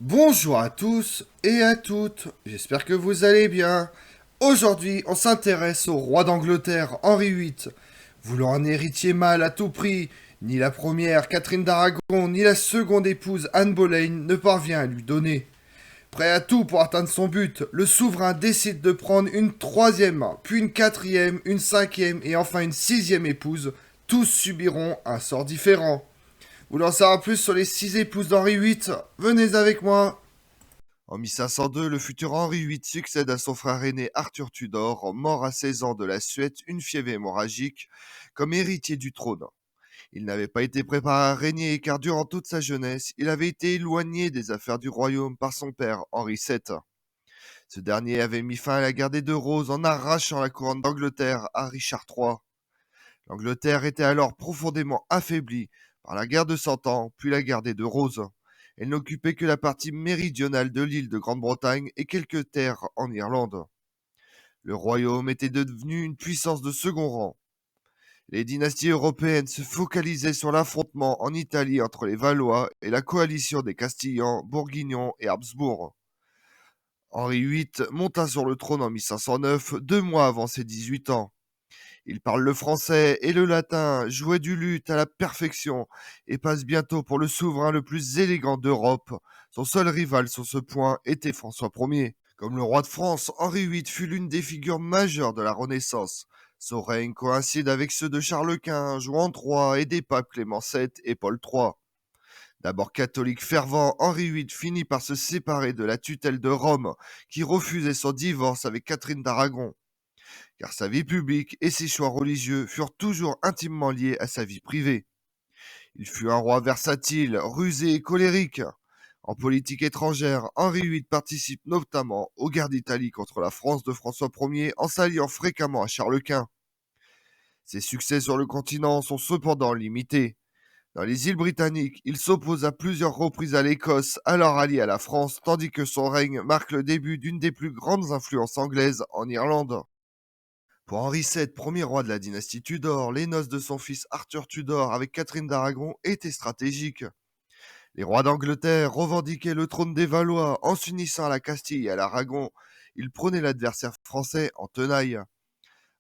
Bonjour à tous et à toutes, j'espère que vous allez bien. Aujourd'hui, on s'intéresse au roi d'Angleterre, Henri VIII. Voulant un héritier mâle à tout prix, ni la première, Catherine d'Aragon, ni la seconde épouse, Anne Boleyn, ne parvient à lui donner. Prêt à tout pour atteindre son but, le souverain décide de prendre une troisième, puis une quatrième, une cinquième et enfin une sixième épouse. Tous subiront un sort différent. Vous voulez en savoir plus sur les six épouses d'Henri VIII? Venez avec moi. En 1502, le futur Henri VIII succède à son frère aîné Arthur Tudor, mort à 16 ans de la suite une fièvre hémorragique, comme héritier du trône. Il n'avait pas été préparé à régner car durant toute sa jeunesse, il avait été éloigné des affaires du royaume par son père Henri VII. Ce dernier avait mis fin à la guerre des Deux Roses en arrachant la couronne d'Angleterre à Richard III. L'Angleterre était alors profondément affaiblie par la guerre de Cent Ans, puis la guerre des Deux Roses. Elle n'occupait que la partie méridionale de l'île de Grande-Bretagne et quelques terres en Irlande. Le royaume était devenu une puissance de second rang. Les dynasties européennes se focalisaient sur l'affrontement en Italie entre les Valois et la coalition des Castillans, Bourguignons et Habsbourg. Henri VIII monta sur le trône en 1509, 2 mois avant ses 18 ans. Il parle le français et le latin, jouait du luth à la perfection et passe bientôt pour le souverain le plus élégant d'Europe. Son seul rival sur ce point était François Ier. Comme le roi de France, Henri VIII fut l'une des figures majeures de la Renaissance. Son règne coïncide avec ceux de Charles Quint, Juan III et des papes Clément VII et Paul III. D'abord catholique fervent, Henri VIII finit par se séparer de la tutelle de Rome, qui refusait son divorce avec Catherine d'Aragon, car sa vie publique et ses choix religieux furent toujours intimement liés à sa vie privée. Il fut un roi versatile, rusé et colérique. En politique étrangère, Henri VIII participe notamment aux guerres d'Italie contre la France de François Ier en s'alliant fréquemment à Charles Quint. Ses succès sur le continent sont cependant limités. Dans les îles britanniques, il s'oppose à plusieurs reprises à l'Écosse, alors alliée à la France, tandis que son règne marque le début d'une des plus grandes influences anglaises en Irlande. Pour Henri VII, premier roi de la dynastie Tudor, les noces de son fils Arthur Tudor avec Catherine d'Aragon étaient stratégiques. Les rois d'Angleterre revendiquaient le trône des Valois en s'unissant à la Castille et à l'Aragon. Ils prenaient l'adversaire français en tenaille.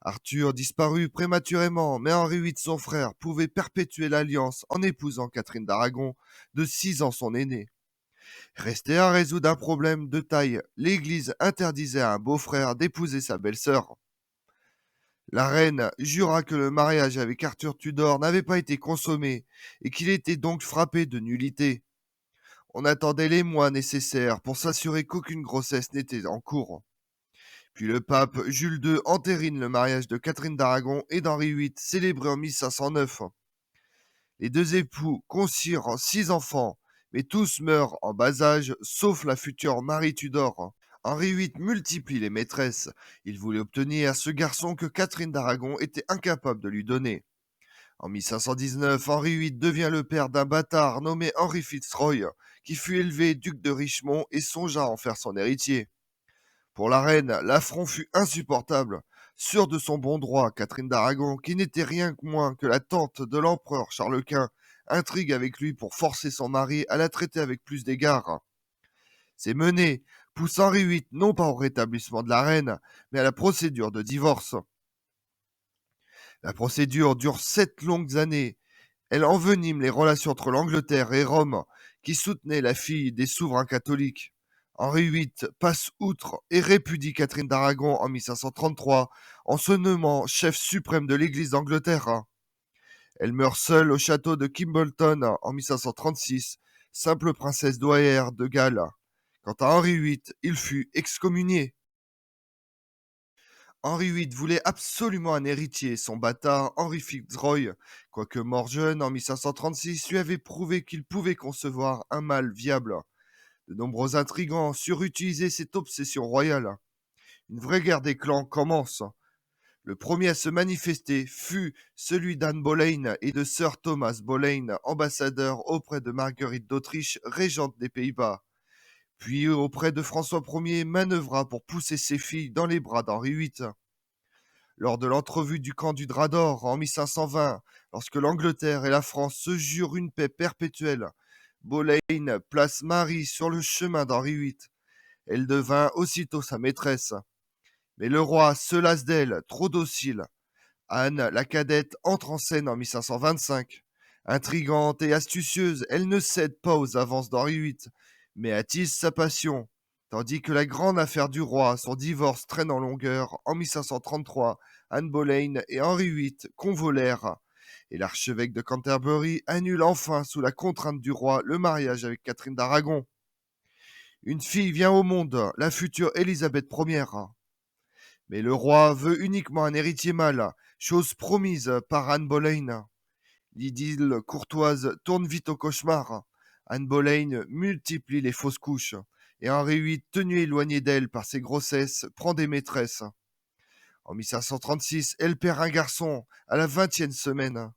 Arthur disparut prématurément, mais Henri VIII, son frère, pouvait perpétuer l'alliance en épousant Catherine d'Aragon, de 6 ans son aînée. Restait à résoudre un problème de taille. L'Église interdisait à un beau-frère d'épouser sa belle-sœur. La reine jura que le mariage avec Arthur Tudor n'avait pas été consommé et qu'il était donc frappé de nullité. On attendait les mois nécessaires pour s'assurer qu'aucune grossesse n'était en cours. Puis le pape Jules II entérine le mariage de Catherine d'Aragon et d'Henri VIII, célébré en 1509. Les deux époux conçurent 6 enfants, mais tous meurent en bas âge, sauf la future Marie Tudor. Henri VIII multiplie les maîtresses. Il voulait obtenir ce garçon que Catherine d'Aragon était incapable de lui donner. En 1519, Henri VIII devient le père d'un bâtard nommé Henri Fitzroy, qui fut élevé duc de Richmond et songea à en faire son héritier. Pour la reine, l'affront fut insupportable. Sûre de son bon droit, Catherine d'Aragon, qui n'était rien que moins que la tante de l'empereur Charles Quint, intrigue avec lui pour forcer son mari à la traiter avec plus d'égard. Ces menées poussent Henri VIII non pas au rétablissement de la reine, mais à la procédure de divorce. La procédure dure 7 longues années. Elle envenime les relations entre l'Angleterre et Rome, qui soutenait la fille des souverains catholiques. Henri VIII passe outre et répudie Catherine d'Aragon en 1533 en se nommant chef suprême de l'Église d'Angleterre. Elle meurt seule au château de Kimbolton en 1536, simple princesse douairière de Galles. Quant à Henri VIII, il fut excommunié. Henri VIII voulait absolument un héritier. Son bâtard, Henri Fitzroy, quoique mort jeune en 1536, lui avait prouvé qu'il pouvait concevoir un mâle viable. De nombreux intrigants surutilisaient cette obsession royale. Une vraie guerre des clans commence. Le premier à se manifester fut celui d'Anne Boleyn et de Sir Thomas Boleyn, ambassadeur auprès de Marguerite d'Autriche, régente des Pays-Bas. Puis auprès de François Ier, manœuvra pour pousser ses filles dans les bras d'Henri VIII. Lors de l'entrevue du camp du Drap d'Or en 1520, lorsque l'Angleterre et la France se jurent une paix perpétuelle, Boleyn place Marie sur le chemin d'Henri VIII. Elle devint aussitôt sa maîtresse. Mais le roi se lasse d'elle, trop docile. Anne, la cadette, entre en scène en 1525. Intrigante et astucieuse, elle ne cède pas aux avances d'Henri VIII, mais attise sa passion. Tandis que la grande affaire du roi, son divorce, traîne en longueur, en 1533, Anne Boleyn et Henri VIII convolèrent. Et l'archevêque de Canterbury annule enfin, sous la contrainte du roi, le mariage avec Catherine d'Aragon. Une fille vient au monde, la future Élisabeth Ière. Mais le roi veut uniquement un héritier mâle, chose promise par Anne Boleyn. L'idylle courtoise tourne vite au cauchemar. Anne Boleyn multiplie les fausses couches, et Henri VIII, tenu éloigné d'elle par ses grossesses, prend des maîtresses. En 1536, elle perd un garçon à la 20e semaine.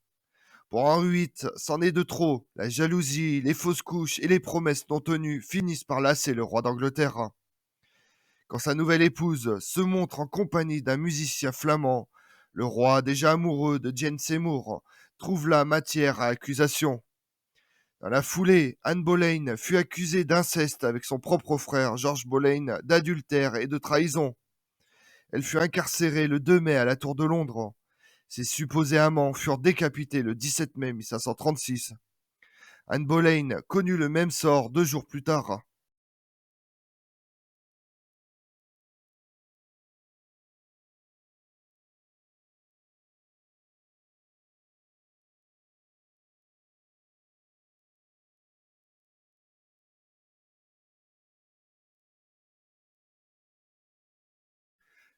Pour Henri VIII, c'en est de trop. La jalousie, les fausses couches et les promesses non tenues finissent par lasser le roi d'Angleterre. Quand sa nouvelle épouse se montre en compagnie d'un musicien flamand, le roi, déjà amoureux de Jane Seymour, trouve là matière à accusation. Dans la foulée, Anne Boleyn fut accusée d'inceste avec son propre frère George Boleyn, d'adultère et de trahison. Elle fut incarcérée le 2 mai à la Tour de Londres. Ses supposés amants furent décapités le 17 mai 1536. Anne Boleyn connut le même sort 2 jours plus tard.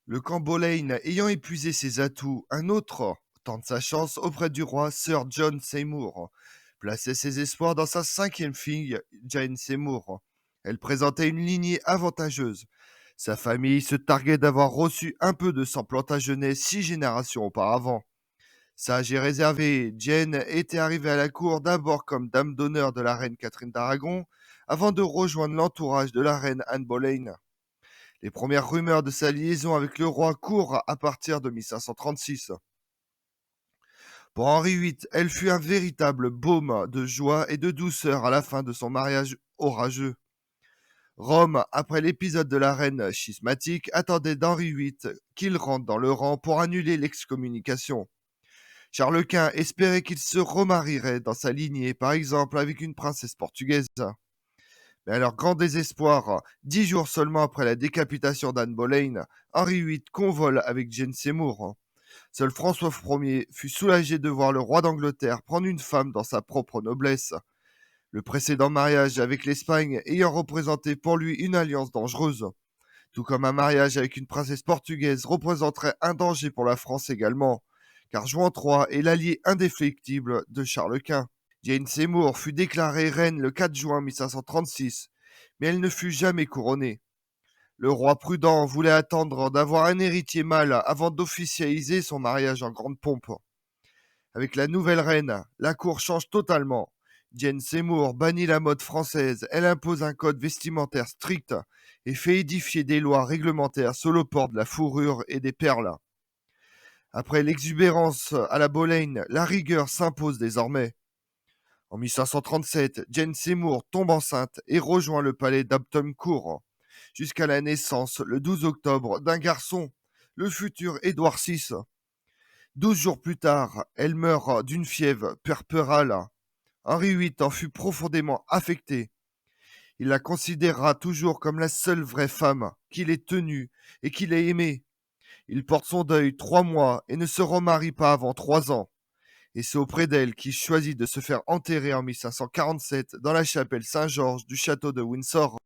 Le camp Boleyn ayant épuisé ses atouts, un autre tente sa chance auprès du roi Sir John Seymour. Plaçait ses espoirs dans sa 5e fille, Jane Seymour. Elle présentait une lignée avantageuse. Sa famille se targuait d'avoir reçu un peu de sang plantagenet 6 générations auparavant. Sage et réservée, Jane était arrivée à la cour d'abord comme dame d'honneur de la reine Catherine d'Aragon, avant de rejoindre l'entourage de la reine Anne Boleyn. Les premières rumeurs de sa liaison avec le roi courent à partir de 1536. Pour Henri VIII, elle fut un véritable baume de joie et de douceur à la fin de son mariage orageux. Rome, après l'épisode de la reine schismatique, attendait d'Henri VIII qu'il rentre dans le rang pour annuler l'excommunication. Charles Quint espérait qu'il se remarierait dans sa lignée, par exemple avec une princesse portugaise. Mais à leur grand désespoir, 10 jours seulement après la décapitation d'Anne Boleyn, Henri VIII convole avec Jane Seymour. Seul François Ier fut soulagé de voir le roi d'Angleterre prendre une femme dans sa propre noblesse. Le précédent mariage avec l'Espagne ayant représenté pour lui une alliance dangereuse. Tout comme un mariage avec une princesse portugaise représenterait un danger pour la France également, car Juan III est l'allié indéfectible de Charles Quint. Jane Seymour fut déclarée reine le 4 juin 1536, mais elle ne fut jamais couronnée. Le roi prudent voulait attendre d'avoir un héritier mâle avant d'officialiser son mariage en grande pompe. Avec la nouvelle reine, la cour change totalement. Jane Seymour bannit la mode française, elle impose un code vestimentaire strict et fait édifier des lois réglementaires sur le port de la fourrure et des perles. Après l'exubérance à la Boleyn, la rigueur s'impose désormais. En 1537, Jane Seymour tombe enceinte et rejoint le palais d'Hampton Court, jusqu'à la naissance, le 12 octobre, d'un garçon, le futur Édouard VI. 12 jours plus tard, elle meurt d'une fièvre puerpérale. Henri VIII en fut profondément affecté. Il la considérera toujours comme la seule vraie femme qu'il ait tenue et qu'il ait aimée. Il porte son deuil 3 mois et ne se remarie pas avant 3 ans. Et c'est auprès d'elle qu'il choisit de se faire enterrer en 1547 dans la chapelle Saint-Georges du château de Windsor.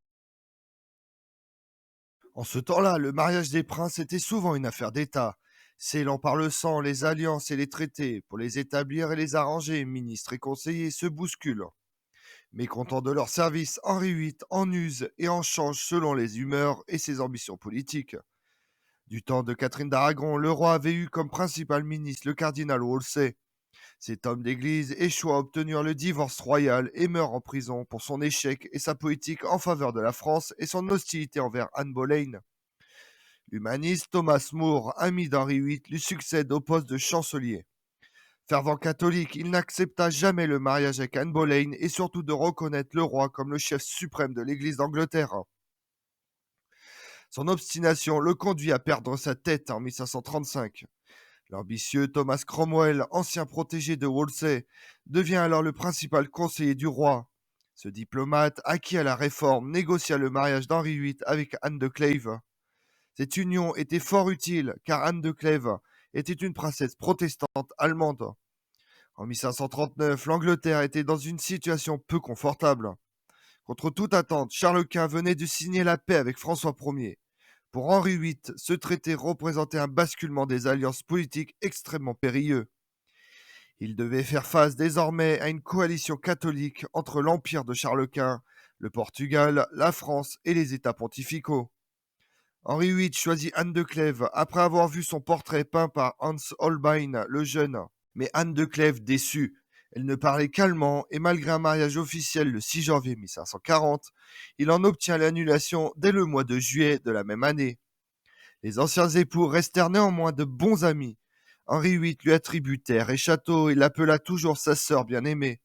En ce temps-là, le mariage des princes était souvent une affaire d'État, scellant par le sang les alliances et les traités. Pour les établir et les arranger, ministres et conseillers se bousculent. Mécontents de leur service, Henri VIII en use et en change selon les humeurs et ses ambitions politiques. Du temps de Catherine d'Aragon, le roi avait eu comme principal ministre le cardinal Wolsey. Cet homme d'église échoue à obtenir le divorce royal et meurt en prison pour son échec et sa politique en faveur de la France et son hostilité envers Anne Boleyn. L'humaniste Thomas More, ami d'Henri VIII, lui succède au poste de chancelier. Fervent catholique, il n'accepta jamais le mariage avec Anne Boleyn et surtout de reconnaître le roi comme le chef suprême de l'Église d'Angleterre. Son obstination le conduit à perdre sa tête en 1535. L'ambitieux Thomas Cromwell, ancien protégé de Wolsey, devient alors le principal conseiller du roi. Ce diplomate, acquis à la Réforme, négocia le mariage d'Henri VIII avec Anne de Clèves. Cette union était fort utile, car Anne de Clèves était une princesse protestante allemande. En 1539, l'Angleterre était dans une situation peu confortable. Contre toute attente, Charles Quint venait de signer la paix avec François Ier. Pour Henri VIII, ce traité représentait un basculement des alliances politiques extrêmement périlleux. Il devait faire face désormais à une coalition catholique entre l'Empire de Charles Quint, le Portugal, la France et les États pontificaux. Henri VIII choisit Anne de Clèves après avoir vu son portrait peint par Hans Holbein le Jeune. Mais Anne de Clèves déçue. Elle ne parlait qu'allemand et malgré un mariage officiel le 6 janvier 1540, il en obtient l'annulation dès le mois de juillet de la même année. Les anciens époux restèrent néanmoins de bons amis. Henri VIII lui attribue terre et château et l'appela toujours sa sœur bien-aimée.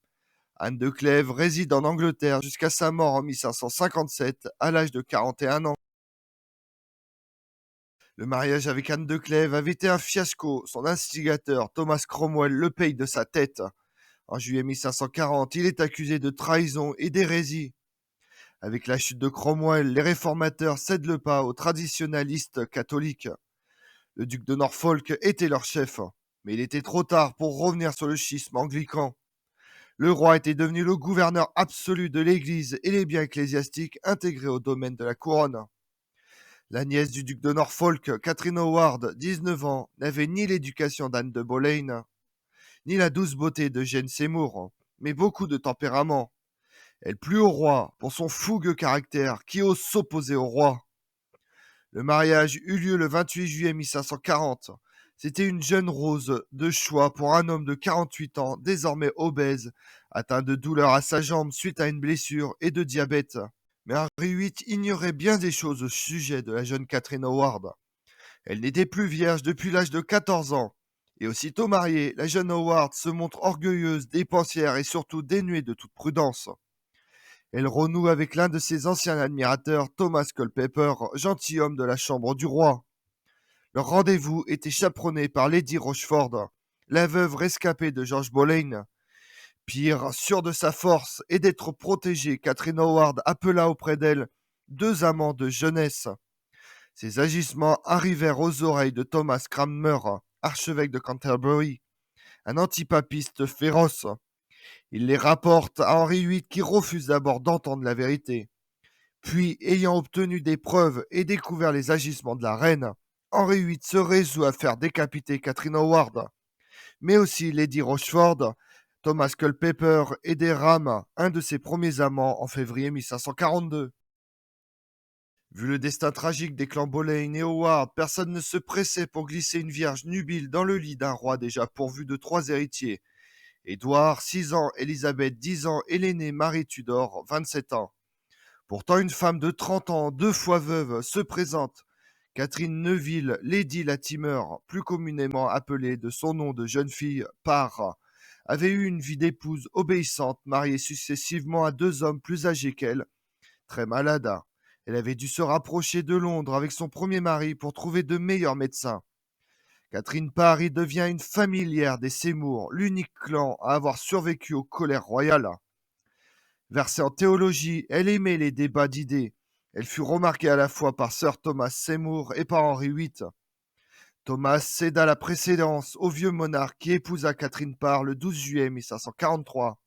Anne de Clèves réside en Angleterre jusqu'à sa mort en 1557 à l'âge de 41 ans. Le mariage avec Anne de Clèves avait été un fiasco. Son instigateur, Thomas Cromwell, le paye de sa tête. En juillet 1540, il est accusé de trahison et d'hérésie. Avec la chute de Cromwell, les réformateurs cèdent le pas aux traditionalistes catholiques. Le duc de Norfolk était leur chef, mais il était trop tard pour revenir sur le schisme anglican. Le roi était devenu le gouverneur absolu de l'Église et les biens ecclésiastiques intégrés au domaine de la couronne. La nièce du duc de Norfolk, Catherine Howard, 19 ans, n'avait ni l'éducation d'Anne de Boleyn, ni la douce beauté de Jane Seymour, mais beaucoup de tempérament. Elle plut au roi pour son fougueux caractère qui ose s'opposer au roi. Le mariage eut lieu le 28 juillet 1540. C'était une jeune rose de choix pour un homme de 48 ans, désormais obèse, atteint de douleurs à sa jambe suite à une blessure et de diabète. Mais Henri VIII ignorait bien des choses au sujet de la jeune Catherine Howard. Elle n'était plus vierge depuis l'âge de 14 ans. Et aussitôt mariée, la jeune Howard se montre orgueilleuse, dépensière et surtout dénuée de toute prudence. Elle renoue avec l'un de ses anciens admirateurs, Thomas Culpeper, gentilhomme de la chambre du roi. Leur rendez-vous était chaperonné par Lady Rochford, la veuve rescapée de George Boleyn. Pire, sûre de sa force et d'être protégée, Catherine Howard appela auprès d'elle 2 amants de jeunesse. Ces agissements arrivèrent aux oreilles de Thomas Cranmer, archevêque de Canterbury, un antipapiste féroce. Il les rapporte à Henri VIII qui refuse d'abord d'entendre la vérité. Puis, ayant obtenu des preuves et découvert les agissements de la reine, Henri VIII se résout à faire décapiter Catherine Howard, mais aussi Lady Rochford. Thomas Culpeper et des Rames, un de ses premiers amants, en février 1542. Vu le destin tragique des clans Boleyn et Howard, personne ne se pressait pour glisser une vierge nubile dans le lit d'un roi déjà pourvu de 3 héritiers. Édouard, 6 ans, Élisabeth, 10 ans, et l'aîné Marie Tudor, 27 ans. Pourtant, une femme de 30 ans, 2 fois veuve, se présente. Catherine Neuville, Lady Latimer, plus communément appelée de son nom de jeune fille, Parr, avait eu une vie d'épouse obéissante, mariée successivement à 2 hommes plus âgés qu'elle, très malade. Elle avait dû se rapprocher de Londres avec son premier mari pour trouver de meilleurs médecins. Catherine Parr y devient une familière des Seymour, l'unique clan à avoir survécu aux colères royales. Versée en théologie, elle aimait les débats d'idées. Elle fut remarquée à la fois par Sir Thomas Seymour et par Henri VIII. Thomas céda la précédence au vieux monarque qui épousa Catherine Parr le 12 juillet 1543.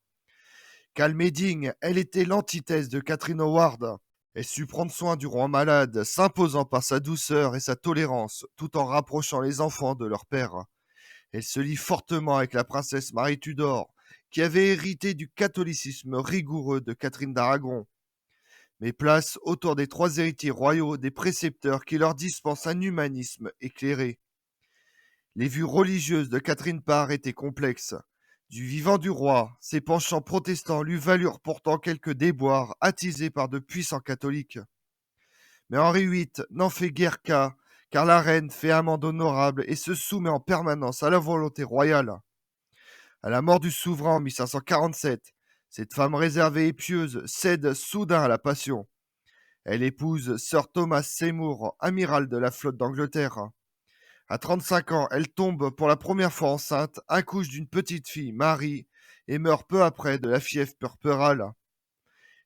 Calme et digne, elle était l'antithèse de Catherine Howard. Elle sut prendre soin du roi malade, s'imposant par sa douceur et sa tolérance, tout en rapprochant les enfants de leur père. Elle se lie fortement avec la princesse Marie Tudor, qui avait hérité du catholicisme rigoureux de Catherine d'Aragon. Mais place autour des 3 héritiers royaux des précepteurs qui leur dispensent un humanisme éclairé. Les vues religieuses de Catherine Parr étaient complexes. Du vivant du roi, ses penchants protestants lui valurent pourtant quelques déboires attisés par de puissants catholiques. Mais Henri VIII n'en fait guère cas, car la reine fait amende honorable et se soumet en permanence à la volonté royale. À la mort du souverain en 1547, cette femme réservée et pieuse cède soudain à la passion. Elle épouse Sir Thomas Seymour, amiral de la flotte d'Angleterre. À 35 ans, elle tombe pour la première fois enceinte, accouche d'une petite fille, Marie, et meurt peu après de la fièvre puerpérale.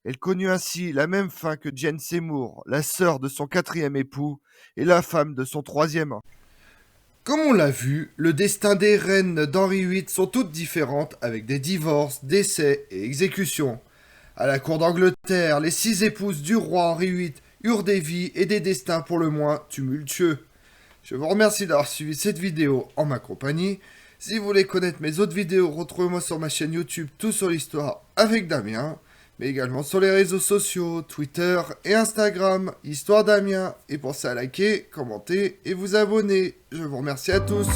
Elle connut ainsi la même fin que Jane Seymour, la sœur de son quatrième époux et la femme de son troisième. Comme on l'a vu, le destin des reines d'Henri VIII sont toutes différentes avec des divorces, décès et exécutions. À la cour d'Angleterre, les 6 épouses du roi Henri VIII eurent des vies et des destins pour le moins tumultueux. Je vous remercie d'avoir suivi cette vidéo en ma compagnie. Si vous voulez connaître mes autres vidéos, retrouvez-moi sur ma chaîne YouTube Tout sur l'Histoire avec Damien, mais également sur les réseaux sociaux, Twitter et Instagram, Histoire Damien. Et pensez à liker, commenter et vous abonner. Je vous remercie à tous.